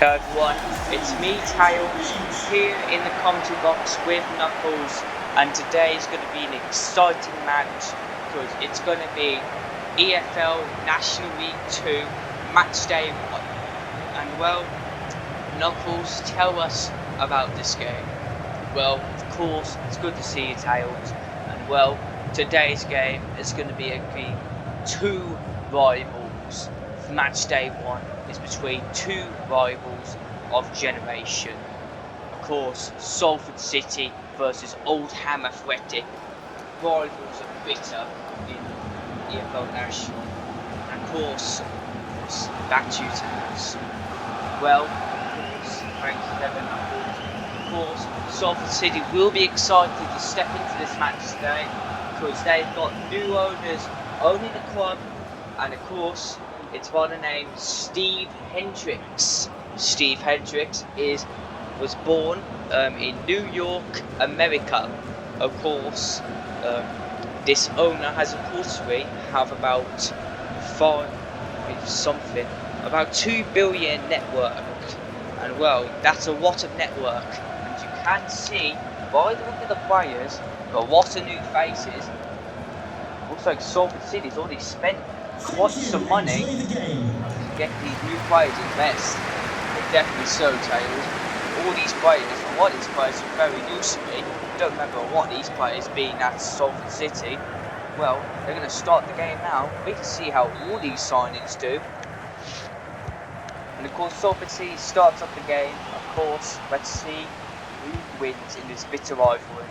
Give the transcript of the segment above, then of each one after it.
Hello everyone, it's me Tails here in the commentary box with Knuckles, and today is going to be an exciting match because it's going to be EFL National League 2 Matchday 1. And well, Knuckles, tell us about this game. Well, of course, it's good to see you Tails, and well, today's game is going to be between two rivals. Matchday 1 is between two rivals of generation. Of course, Salford City versus Oldham Athletic. Rivals are bitter in EFL National. And of course, back to you Tails. Well, of course, thanks Kevin. Of course, Salford City will be excited to step into this match today because they've got new owners owning the club, and of course, it's by the name Steve Hendricks. Steve Hendricks was born in New York, America. Of course, this owner has a quarterly have about about 2 billion network, and well, that's a lot of network. And you can see by the look of the players, a lot of new faces. Looks like Salford City's already spent quite some money to get these new players invest. But definitely so, Tails. All these players, a lot of these players are very new to me. I don't remember a lot of these players being at Salford City. Well, they're going to start the game now. We can see how all these signings do. And of course, Salford City starts up the game. Of course, let's see who wins in this bitter rivalry.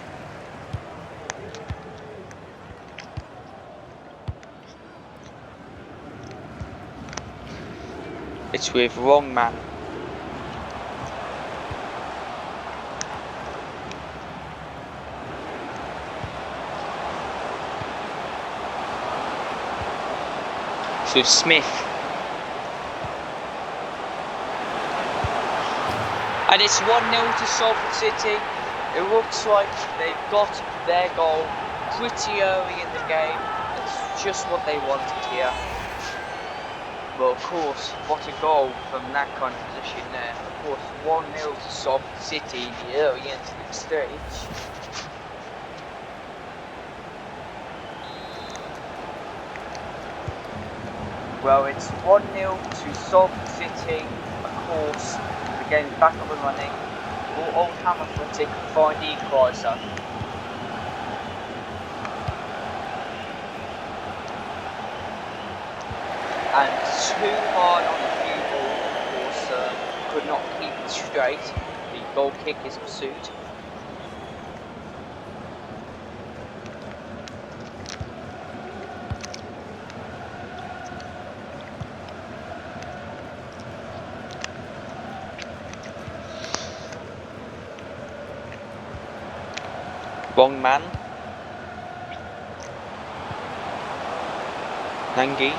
It's with wrong man. It's with Smith. And it's 1-0 to Salford City. It looks like they've got their goal pretty early in the game. It's just what they wanted here. Well, of course, what a goal from that kind of position there. Of course, 1-0 to Salford City in the early end of the stage. Well, it's 1-0 to Salford City. Of course, the game's back up and running. Oldham Athletic find the equaliser. And too hard on the cue ball, of course, could not keep it straight. The goal kick is pursued. Wrong man. Nangi.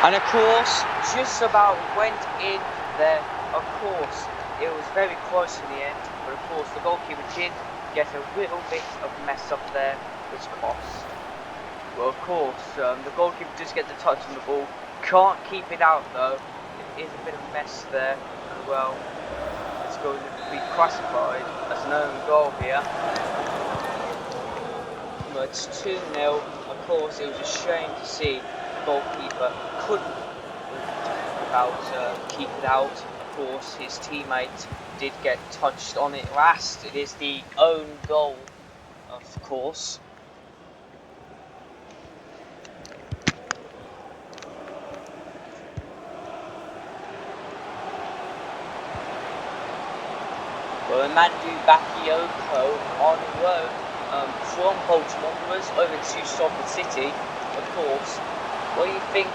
And of course, just about went in there. Of course, it was very close in the end, but of course the goalkeeper did get a little bit of mess up there, which cost. Well, of course, the goalkeeper does get the touch on the ball, can't keep it out though. It is a bit of a mess there, and well, it's going to be classified as an own goal here. Well, it's 2-0. Of course, it was a shame to see goalkeeper couldn't keep it out. Of course, his teammate did get touched on it last. It is the own goal, of course. Well, Mandu Bakayoko on loan from Bolton Wanderers over to Salford City. Of course, what do you think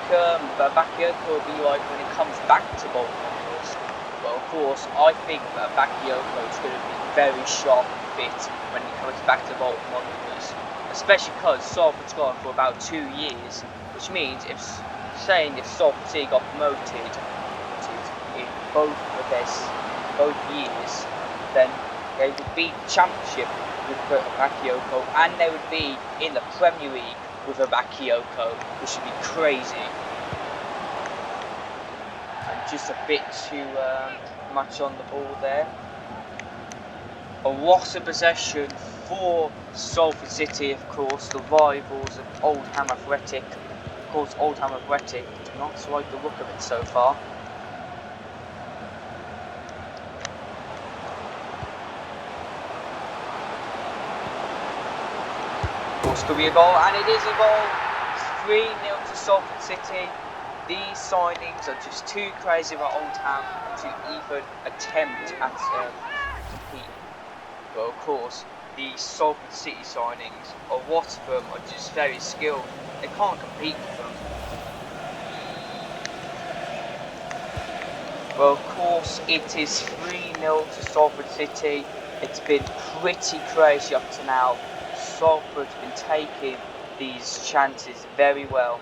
Bakayoko will be like when it comes back to Bolton Wanderers? Well, of course, I think Bakayoko is going to be very sharp and fit when he comes back to Bolton Wanderers, especially because Salford's gone for about 2 years, which means if Salford City got promoted in both years, then They would be Championship with Bakayoko, and they would be in the Premier League with a Bakayoko, which would be crazy. And just a bit too much on the ball there. A lot of possession for Salford City, of course, the rivals of Oldham Athletic. Of course, Oldham Athletic do not like the look of it so far. Could be a goal, and it is a goal. 3-0 to Salford City. These signings are just too crazy about Oldham to even attempt at competing. But of course, these Salford City signings, a lot of them are just very skilled. They can't compete with them. Well, of course, it is 3-0 to Salford City. It's been pretty crazy up to now. Salford's been taking these chances very well.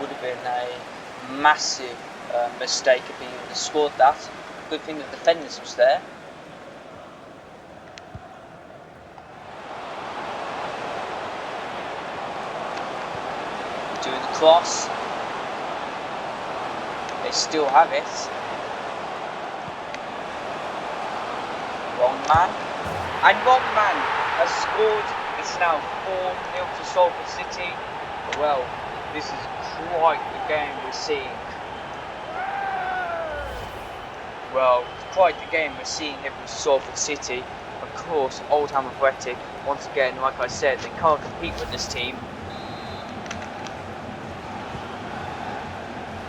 Would have been a massive mistake if he would have scored that. Good thing the defenders was there. Doing the cross. They still have it. Wrong man. And wrong man has scored. It's now 4-0 to Salford City. Well, this is quite the game we're seeing. Well, quite the game we're seeing here with Salford City. Of course, Oldham Athletic, once again, like I said, they can't compete with this team.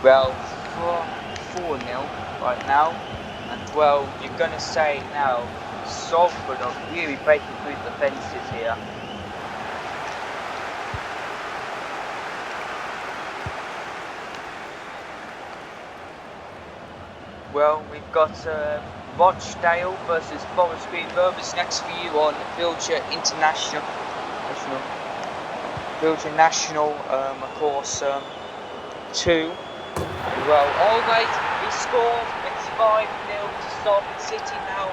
Well, 4-0 right now, and well, you're going to say now, Salford are really breaking through the fences here. Well, we've got Rochdale versus Forest Green Rovers next for you on VillagerEFLNational, of course, 2. Well, alright, we scored. It's 5-0 to Salford City now.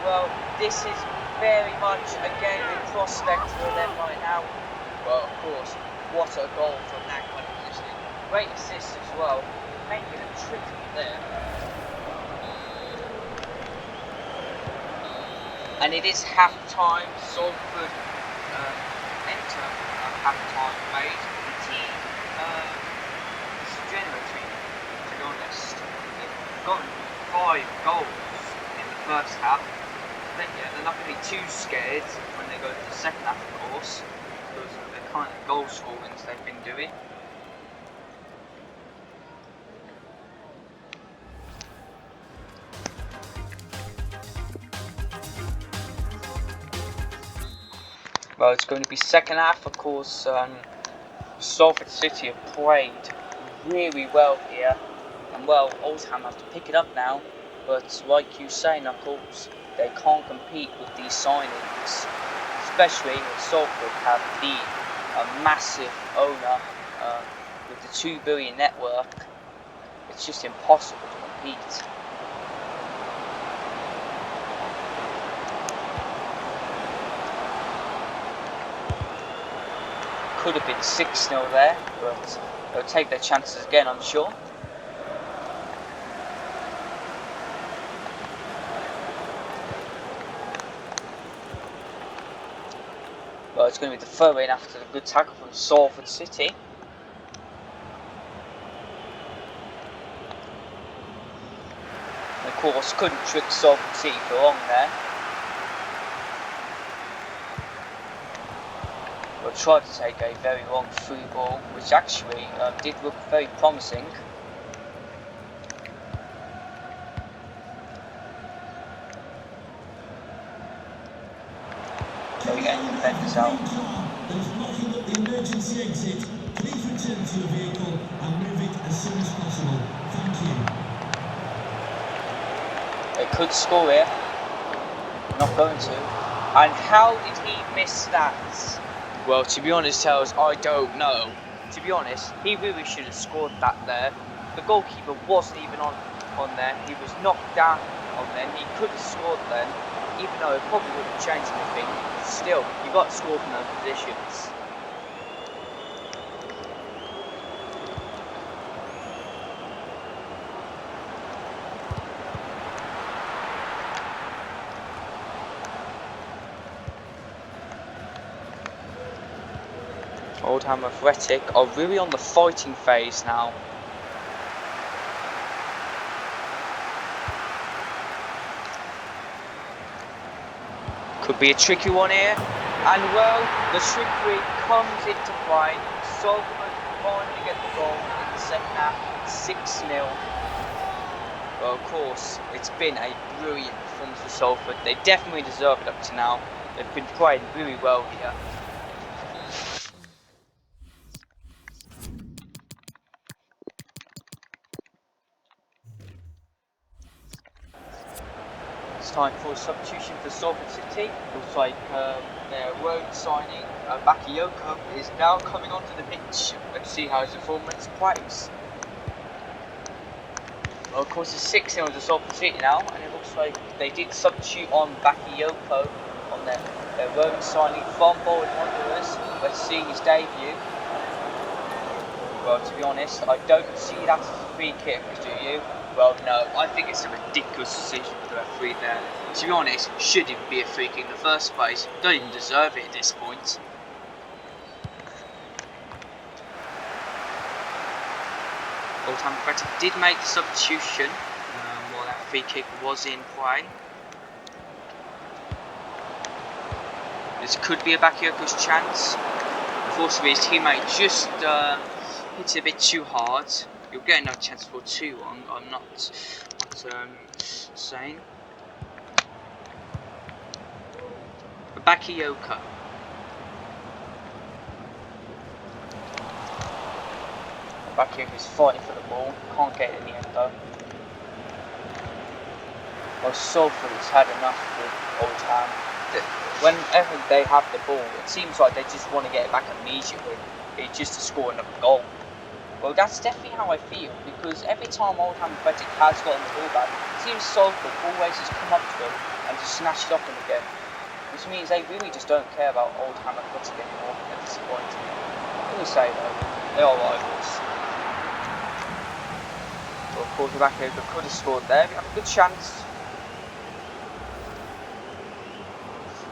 Well, this is very much a game in prospect for them right now. Well, of course, what a goal from that kind of position. Great assist as well, making a tricky there. And it is half time. Salford enter half-time made. The team is generally, to be honest, they've gotten 5 goals in the first half. Then, yeah, they're not going to be too scared when they go to the second half, of course, because of the kind of goal scorings they've been doing. Well, it's going to be second half, of course. Salford City have played really well here, and well, Oldham have to pick it up now. But like you say, Knuckles, they can't compete with these signings, especially when Salford have a massive owner with the 2 billion network. It's just impossible to compete. Could have been 6-0 there, but they'll take their chances again, I'm sure. Well, it's going to be the throw-in after the good tackle from Salford City. And of course, couldn't trick Salford City for long there. Well, tried to take a very long through ball, which actually did look very promising. There we go, defenders out. Those blocking up the emergency exit, please return to your vehicle and move it as soon as possible. Thank you. They could score here. Not going to. And how did he miss that? Well, to be honest, Tails, I don't know. To be honest, he really should have scored that there. The goalkeeper wasn't even on there. He was knocked down on then. He could have scored then, even though it probably wouldn't change anything. Still, you got to score from those positions. Oldham Athletic are really on the fighting phase now. Could be a tricky one here. And well, the trickery comes into play. Salford finally get the goal in the second half, 6-0. Well, of course, it's been a brilliant performance for Salford. They definitely deserve it up to now. They've been playing really well here. It's time for a substitution for Salford City. Looks like their road signing, Bakayoko, is now coming onto the pitch. Let's see how his performance plays. Well, of course, it's 6-0 to Salford City now, and it looks like they did substitute on Bakayoko on their road signing from Bolton Wanderers. Let's see his debut. Well, to be honest, I don't see that as a free kick, do you? Well, no, I think it's a ridiculous decision for the referee there. To be honest, shouldn't even be a free kick in the first place. Don't even deserve it at this point. Oldham Athletic did make the substitution while that free kick was in play. This could be a Bakayoko's chance. Unfortunately, his teammate just hit it a bit too hard. You'll get no chance for too long. I'm not saying. Bakayoko. Bakayoko's fighting for the ball. Can't get it in the end though. Well, Salford has had enough with Oldham. Whenever they have the ball, it seems like they just want to get it back immediately. It's just to score another goal. Well, that's definitely how I feel, because every time Oldham Athletic has gotten the ball back, it seems Salford always just come up to them and just snatch it off them again. Which means they really just don't care about Oldham Athletic anymore at this point. What do we say though? They are rivals. Well, of course, the Bakayoko could have scored there. We have a good chance.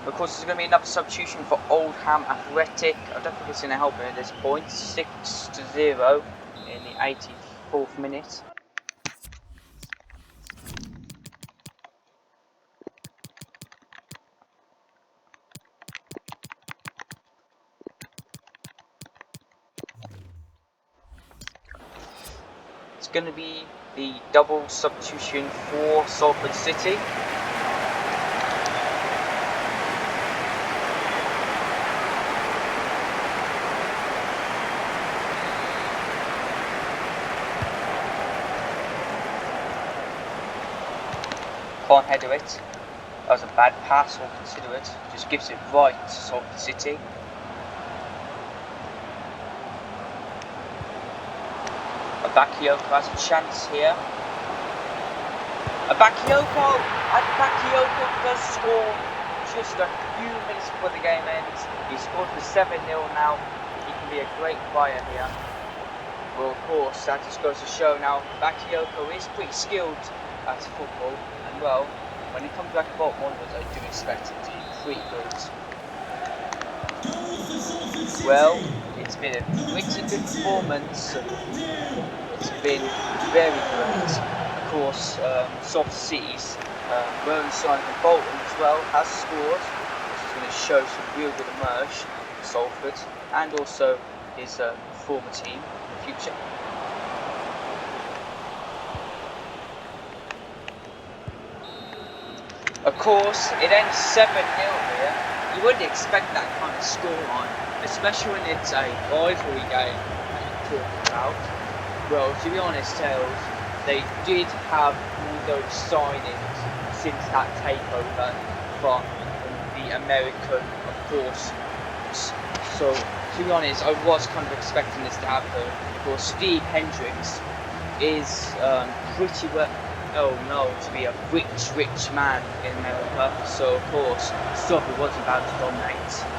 Of course, there's going to be another substitution for Oldham Athletic. I don't think it's going to help him at this point. 6-0 in the 84th minute. It's going to be the double substitution for Salford City. Can't header it. That was a bad pass, or consider it. Just gives it right to Salford City. Bakayoko has a chance here. Bakayoko! And Bakayoko does score just a few minutes before the game ends. He scored for 7-0 now. He can be a great player here. Well, of course, that just goes to show now, Bakayoko is pretty skilled at football. And well, when it comes back to Bolton Wanderers, I do expect him to be pretty good. Well, it's been a pretty good performance. It's been very good. Of course, Salford City's Rowan Simon from Bolton as well has scored, which is going to show some real good emerge for Salford and also his former team in the future. Of course, it ends 7-0 here. You wouldn't expect that kind of scoreline, especially when it's a rivalry game that you're talking about. Well, to be honest, Tails, they did have all those signings since that takeover from the American, of course, So, to be honest, I was kind of expecting this to happen because Steve Hendricks is pretty well known to be a rich man in America. So, of course, Salford was about to dominate.